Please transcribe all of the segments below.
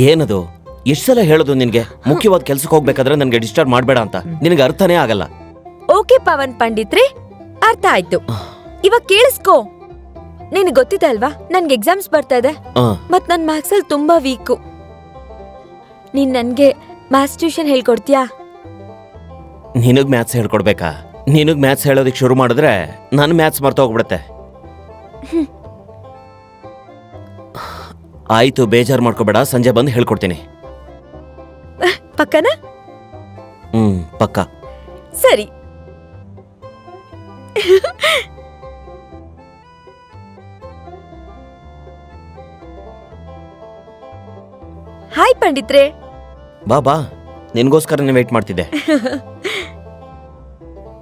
ಏನದು? ಎಷ್ಟು ಸಲ ಹೇಳೋದು ನಿನ್ಗೆ ಮುಖ್ಯವಾದ ಕೆಲ್ಸಕ್ಕೆ ಹೋಗ್ಬೇಕಾದ್ರೆ ನನ್ಗೆ ಡಿಸ್ಟರ್ಬ್ ಮಾಡ್ಬೇಡ ಅಂತ? ನಿನಗೆ ಅರ್ಥನೇ ಆಗಲ್ಲ. ಓಕೆ ಪವನ್ ಪಂಡಿತ್ರೆ, ಅರ್ಥ ಆಯ್ತು. ಇವಾಗ ಕೇಳಿಸ್ಕೋ. ನಿನ್ ಗೊತ್ತಿದೆ ಅಲ್ವಾ, ನನ್ಗೆ ಎಕ್ಸಾಮ್ಸ್ ಬರ್ತಾ ಇದೆ ಮತ್ ನನ್ ಮ್ಯಾಥ್ಸ್ ಅಲ್ಲಿ ತುಂಬಾ ವೀಕು. ನೀನ್ ನನ್ಗೆ ಮ್ಯಾಥ್ಸ್ ಟ್ಯೂಷನ್ ಹೇಳ್ಕೊಡ್ತೀಯಾ? ನಿನಗ್ ಮ್ಯಾಥ್ಸ್ ಹೇಳ್ಕೊಡ್ಬೇಕಾ? ನಿನಗ್ ಮ್ಯಾಥ್ಸ್ ಹೇಳೋದಕ್ಕೆ ಶುರು ಮಾಡಿದ್ರೆ ನನ್ ಮ್ಯಾಥ್ಸ್ ಮರ್ತ ಹೋಗ್ಬಿಡತ್ತೆ. ಆಯ್ತು, ಬೇಜಾರ್ ಮಾಡ್ಕೋಬೇಡ, ಸಂಜೆ ಬಂದು ಹೇಳ್ಕೊಡ್ತೀನಿ. ಪಕ್ಕನಾ? ಪಕ್ಕ. ಸರಿ. ಹಾಯ್ ಪಂಡಿತ್ರೆ. ಬಾ ಬಾ, ನಿನ್ಗೋಸ್ಕರನೇ ವೇಟ್ ಮಾಡ್ತಿದ್ದೆ.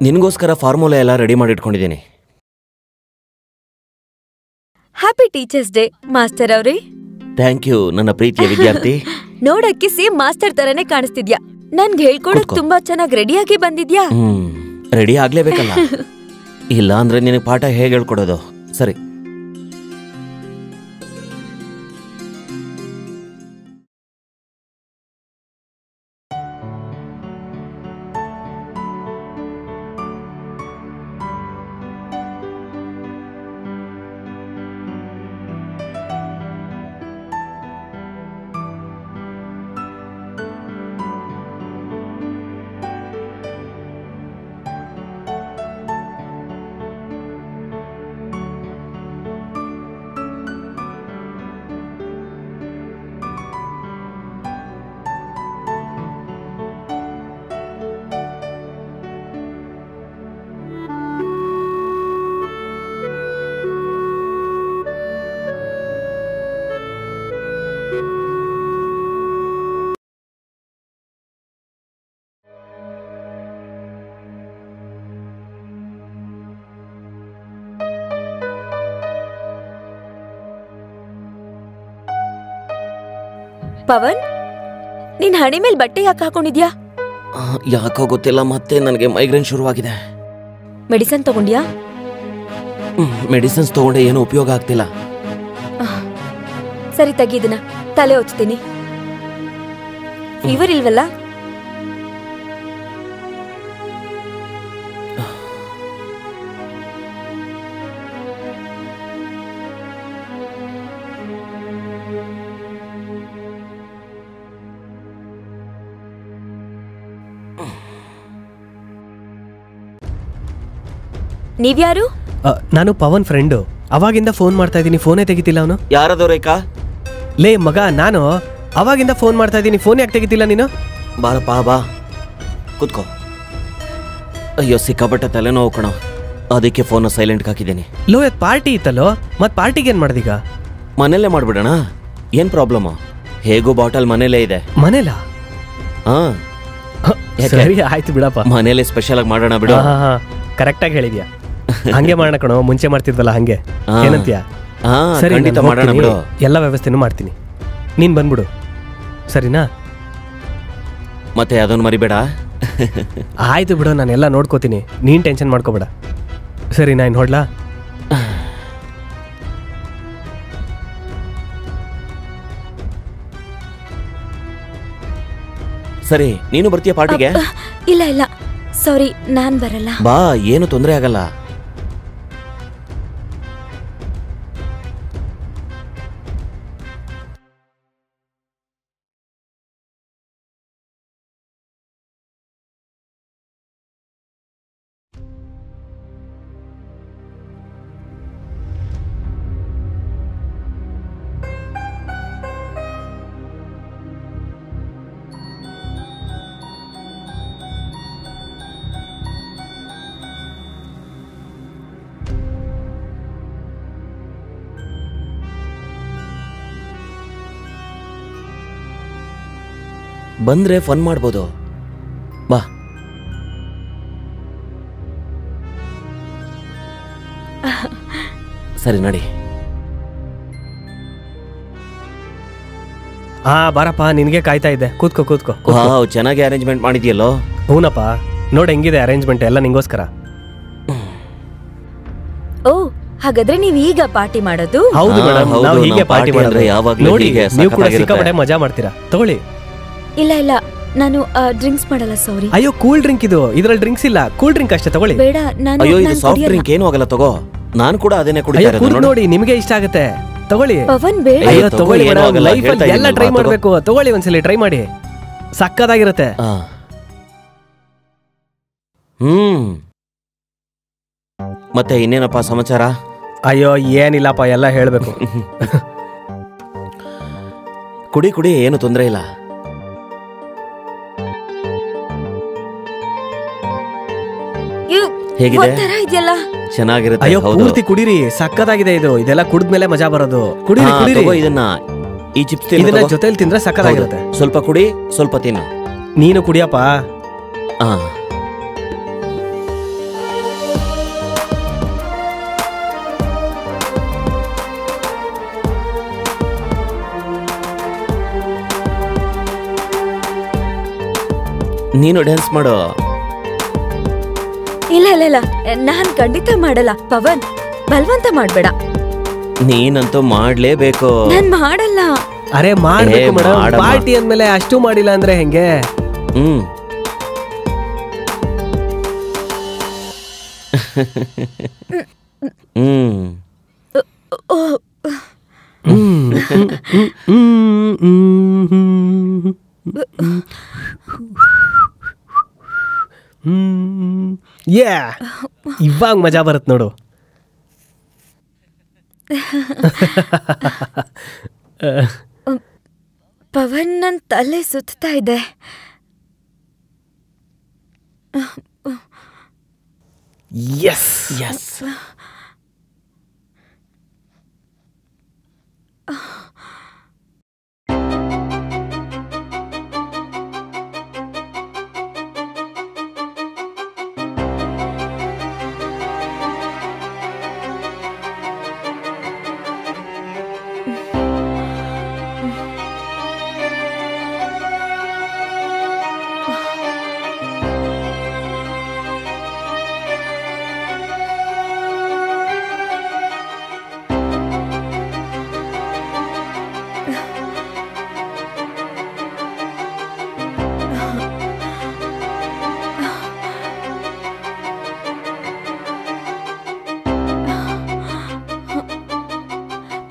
ನಿನ್ಗೋಸ್ಕರ ಫಾರ್ಮುಲಾ ಎಲ್ಲ ರೆಡಿ ಮಾಡಿ ಇಟ್ಕೊಂಡಿದ್ದೀನಿ. ಹ್ಯಾಪಿ ಟೀಚರ್ಸ್ ಡೇ ಮಾಸ್ಟರ್ ಅವ್ರೆ. ಥ್ಯಾಂಕ್ ಯು ನನ್ನ ಪ್ರೀತಿಯ ವಿದ್ಯಾರ್ಥಿ. ನೋಡಕ್ಕೆ ಸೇಮ್ ಮಾಸ್ಟರ್ ತರನೇ ಕಾಣಿಸ್ತಿದ್ಯಾ. ನನ್ಗೆ ಹೇಳ್ಕೊಡಕ್ ತುಂಬಾ ಚೆನ್ನಾಗಿ ರೆಡಿಯಾಗಿ ಬಂದಿದ್ಯಾ. ರೆಡಿ ಆಗ್ಲೇಬೇಕಲ್ಲ, ಇಲ್ಲ ಅಂದ್ರೆ ನಿನಗೆ ಪಾಠ ಹೇಗೆ ಹೇಳ್ಕೊಡೋದು? ಸರಿ. ಪವನ್, ನೀನ್ ಹಣೆ ಮೇಲೆ ಬಟ್ಟೆ ಯಾಕೆ ಹಾಕೊಂಡಿದ್ಯಾ? ಯಾಕೋ ಗೊತ್ತಿಲ್ಲ, ಮತ್ತೆ ನನಗೆ ಮೈಗ್ರೇನ್ ಶುರುವಾಗಿದೆ. ಮೆಡಿಸನ್ ತಗೊಂಡ್ಯಾ? ಮೆಡಿಸಿನ್ಸ್ ತಗೊಂಡೆ, ಏನೂ ಉಪಯೋಗ ಆಗ್ತಿಲ್ಲ. ಸರಿ, ತೆಗೀದನ ತಲೆ ಹೊಚ್ತೀನಿ. ಫೀವರ್ ಇಲ್ವಲ್ಲ? ನೀವ್ಯಾರು? ನಾನು ಪವನ್ ಫ್ರೆಂಡು. ಅವಾಗಿಂದ ಫೋನ್ ಮಾಡ್ತಾ ಇದ್ದೀನಿ, ಫೋನೇ ತೆಗಿತಿಲ್ಲ ಅವನು. ಯಾರದು ರೇಖಾ? ಲೇ ಮಗ, ನಾನು ಅವಾಗಿಂದ ಫೋನ್ ಮಾಡ್ತಾ ಇದ್ದೀನಿ, ಫೋನ್ ಯಾಕೆ ತೆಗಿತಿಲ್ಲ ನೀನು? ಬಾರಪ್ಪ ಬಾ, ಕೂತ್ಕೋ. ಅಯ್ಯೋ ಸಿಕ್ಕಾಪಟ್ಟೆ ತಲೆನೋವು ಕಣೋ, ಅದಕ್ಕೆ ಫೋನ್ ಸೈಲೆಂಟ್ ಹಾಕಿದ್ದೀನಿ. ಲೋ, ಇವತ್ತು ಪಾರ್ಟಿ ಇತ್ತಲ್ಲೋ, ಮತ್ತೆ ಪಾರ್ಟಿಗೆ ಏನು ಮಾಡ್ದೀಗ? ಮನೇಲೆ ಮಾಡ್ಬಿಡೋಣ, ಏನ್ ಪ್ರಾಬ್ಲಮ್? ಹೇಗೋ ಬಾಟಲ್ ಮನೇಲೇ ಇದೆ. ಮನೇಲ? ಹಾ ಸರಿ ಆಯ್ತು ಬಿಡಪ್ಪ, ಮನೇಲೆ ಸ್ಪೆಷಲ್ ಆಗಿ ಮಾಡೋಣ ಬಿಡು. ಕರೆಕ್ಟಾಗಿ ಹೇಳಿದ್ಯಾ. ಹಂಗೆ ಮಾಡೋಣ ಕಣೋ, ಮುಂಚೆ ಮಾಡ್ತಿದ್ವಲ್ಲ ಹಂಗೆ. ಏನಂತೀಯ? ಸರಿ, ಮಾಡೋಣ ಬಿಡು. ಎಲ್ಲ ವ್ಯವಸ್ಥೆನೂ ಮಾಡ್ತೀನಿ, ನೀನ್ ಬಂದ್ಬಿಡು, ಸರಿನಾ? ಮತ್ತೆ ಅದನ್ನು ಮರಿಬೇಡ. ಆಯ್ತು ಬಿಡು, ನಾನೆಲ್ಲ ನೋಡ್ಕೋತೀನಿ, ನೀನ್ ಟೆನ್ಷನ್ ಮಾಡ್ಕೋಬೇಡ. ಸರಿ, ನಾನು ಹೊಡ್ಲಾ? ಸರಿ, ನೀನು ಬರ್ತೀಯ ಪಾರ್ಟಿಗೆ? ಇಲ್ಲ ಇಲ್ಲ, ಸಾರಿ, ನಾನ್ ಬರಲ್ಲ. ಬಾ, ಏನು ತೊಂದರೆ ಆಗಲ್ಲ. ಬಂದ್ರೆ ಫನ್ ಮಾಡ್ಬೋದು, ಬಾ. ಸರಿ ನಡಿ. ಬಾರಪ್ಪ, ನಿನ್ಗೆ ಕಾಯ್ತಾ ಇದ್ದೆ, ಕೂತ್ಕೋ ಕೂತ್ಕೋ. ಚೆನ್ನಾಗಿ ಅರೇಂಜ್ಮೆಂಟ್ ಮಾಡಿದ್ಯಲ್ಲೋ. ಹೂನಪ್ಪ, ನೋಡ್ ಹೆಂಗಿದೆ ಅರೇಂಜ್ಮೆಂಟ್ ಎಲ್ಲ ನಿಂಗೋಸ್ಕರ. ಓ ಹಾಗಾದ್ರೆ ನೀವ್ ಈಗ ಪಾರ್ಟಿ ಮಾಡೋದು? ಹೌದು ಹಾ, ಮೇಡಮ್, ಹೌದು, ನಾವು ಹೀಗೆ ನಾವು ಪಾರ್ಟಿ party ಮಾಡೋದು. ಅಂದ್ರೆ ಯಾವಾಗ್ಲೂ ನೋಡಿ ಹೀಗೆ ನೀವು ಕೂಡ ಸಖತ್ತಾಗಿರುತ್ತೆ. ಸಿಕ್ಕಾಪಟ್ಟೆ ಮಜಾ ಮಾಡ್ತೀರಾ. ತಗೊಳ್ಳಿ. ಇಲ್ಲ ಇಲ್ಲ, ನಾನು ಡ್ರಿಂಕ್ಸ್ ಮಾಡಲ್ಲ, ಸಾರಿ. ಅಯ್ಯೋ, ಕೂಲ್ ಡ್ರಿಂಕ್ ಇದು. ಇದ್ರಲ್ಲಿ ಡ್ರಿಂಕ್ಸ್ ಇಲ್ಲ, ಕೂಲ್ ಡ್ರಿಂಕ್ ಅಷ್ಟೇ. ತಗೊಳ್ಳಿ. ಬೇಡ, ನಾನು ಅಯ್ಯೋ ಇದು ನಾನ್ ಸಾಫ್ಟ್ ಕುಡಿಯಲ್ಲ. ಡ್ರಿಂಕ್ ಏನು ಆಗಲ್ಲ, ತಗೋ. ನಾನು ಕೂಡ ಅದನ್ನೇ ಅಯ್ಯೋ, ಕುಡಿತಾ ಇರೋದು ಕುಡ್ದು ನೋಡು. ನೋಡಿ, ನಿಮಗೆ ಇಷ್ಟ ಆಗುತ್ತೆ. ತಗೊಳ್ಳಿ. ಪವನ್ ಬೇಡ. ಅಯ್ಯೋ, ಅಯ್ಯೋ, ತಗೊಳ್ಳಿ ಏನೂ ಮೇಡಮ್, ಆಗಲ್ಲ, ಲೈಫ್ ಹೇಳ್ತಾ ಎಲ್ಲ ಇದ್ದೀನಿ, ಟ್ರೈ ತಗೋ. ಮಾಡ್ಬೇಕು. ತಗೊಳ್ಳಿ, ಒಂದ್ಸಲಿ ಟ್ರೈ ಮಾಡಿ, ಸಕ್ಕದಾಗಿರುತ್ತೆ. ಆ. ಮತ್ತೆ ಇನ್ನೇನಪ್ಪ ಸಮಾಚಾರ? ಅಯ್ಯೋ, ಏನಿಲ್ಲಪ್ಪ, ಎಲ್ಲ ಹೇಳ್ಬೇಕು. ಕುಡಿ ಕುಡಿ, ಏನು ತೊಂದರೆ ಇಲ್ಲ. ಹೇಗಿದೆ? ಒಂಥರ ಇದೆಯಲ್ಲ. ಚೆನ್ನಾಗಿರುತ್ತೆ. ಅಯ್ಯೋ, ಹೌದು. ಪೂರ್ತಿ ಕುಡೀರಿ, ಸಕ್ಕದಾಗಿದೆ ಇದು. ಇದೆಲ್ಲ ಕುಡಿದ್ಮೇಲೆ ಮಜಾ ಬರೋದು. ಕುಡೀರಿ ಹಾ, ಕುಡೀರಿ. ತಗೋ ಇದನ್ನ. ಈ ಚಿಪ್ಸ್ ಇದನ್ನ ಜೊತೆಲಿ ತಿಂದ್ರೆ ಸಕ್ಕದಾಗಿರುತ್ತೆ. ಸ್ವಲ್ಪ ಕುಡಿ, ಸ್ವಲ್ಪ ತಿನ್ನು. ನೀನು ಕುಡಿಯಪ್ಪ. ಆ. ನೀನು ಡ್ಯಾನ್ಸ್ ಮಾಡು. ಇಲ್ಲ ಇಲ್ಲ ಇಲ್ಲ, ನಾನ್ ಖಂಡಿತ ಮಾಡಲ್ಲ. ಪವನ್, ಬಲವಂತ ಮಾಡ್ಬೇಡ. ನೀನಂತೂ ಮಾಡ್ಲೇಬೇಕು. ನಾನ್ ಮಾಡಲ್ಲ. ಅರೆ ಮಾಡ್ಬೇಕು ಏ, ಮೇಡಮ್. ಮಾಡಮ್ಮ. ಪಾರ್ಟಿ ಅಂದ್ಮೇಲೆ ಅಷ್ಟು ಮಾಡಿಲ್ಲ ಅಂದ್ರೆ ಹೆಂಗೆ? ಹ್ಮ್ ಹ್ಮ್ ಓ, ಇವಾಗ ಮಜಾ ಬರುತ್ತೆ ನೋಡು. ಪವನ್, ನನ್ ತಲೆ ಸುತ್ತಾ ಇದೆ. ಎಸ್ ಎಸ್.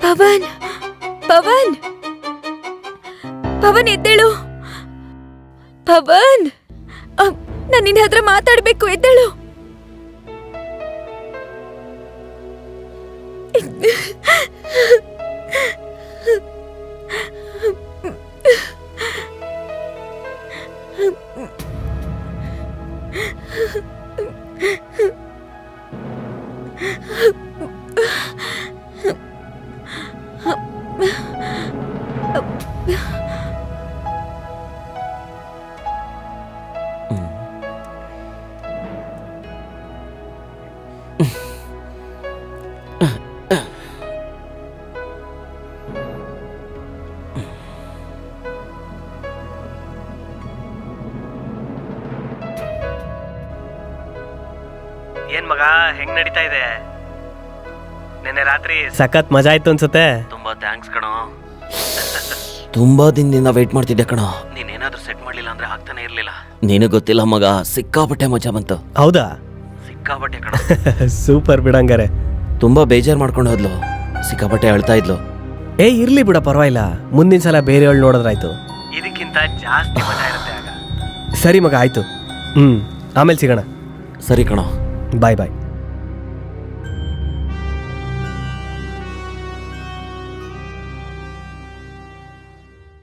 ಪವನ್, ಪವನ್, ಪವನ್ ಎದ್ದೇಳು. ಪವನ್, ನಾನು ನಿನ್ನ ಹತ್ರ ಮಾತಾಡ್ಬೇಕು, ಎದ್ದೇಳು. ಏನ್ ಮಗ, ಹೆಂಗ್ ನಡೀತಾ ಇದೆ? ನೆನ್ನೆ ರಾತ್ರಿ ಸಖತ್ ಮಜಾ ಆಯ್ತು ಅನ್ಸುತ್ತೆ. ತುಂಬಾ ಥ್ಯಾಂಕ್ಸ್ ಕಣೋ. ತುಂಬಾ ದಿನದಿಂದ ವೇಟ್ ಮಾಡ್ತಿದ್ದೆ ಕಣೋ. ನೀನೇನಾದ್ರೂ ಸೆಟ್ ಮಾಡ್ಲಿಲ್ಲ ಅಂದ್ರೆ ಆಗ್ತಾನೆ ಇರ್ಲಿಲ್ಲ. ನೀನು ಗೊತ್ತಿಲ್ಲ ಮಗ, ಸಿಕ್ಕಾಪಟ್ಟೆ ಮಜಾ ಬಂತು. ಹೌದಾ? ಸಿಕ್ಕಾಪಟ್ಟೆ ಕಣೋ. ಸೂಪರ್ ಬಿಡಂಗಾರೆ. ತುಂಬಾ ಬೇಜಾರ್ ಮಾಡ್ಕೊಂಡು ಹೋದ್ಲು, ಸಿಕ್ಕಾಪಟ್ಟೆ ಅಳ್ತಾ ಇದ್ಲು. ಏ ಇರ್ಲಿ ಬಿಡ, ಪರವಾಗಿಲ್ಲ. ಮುಂದಿನ ಸಲ ಬೇರೆಯವಳು ನೋಡಿದ್ರಾಯ್ತು. ಇದಕ್ಕಿಂತ ಜಾಸ್ತಿ ಮಜಾ ಇರುತ್ತೆ ಆಗ. ಸರಿ ಮಗ, ಆಯ್ತು. ಆಮೇಲೆ ಸಿಗೋಣ. ಸರಿ ಕಣೋ. ಬಾಯ್ ಬಾಯ್.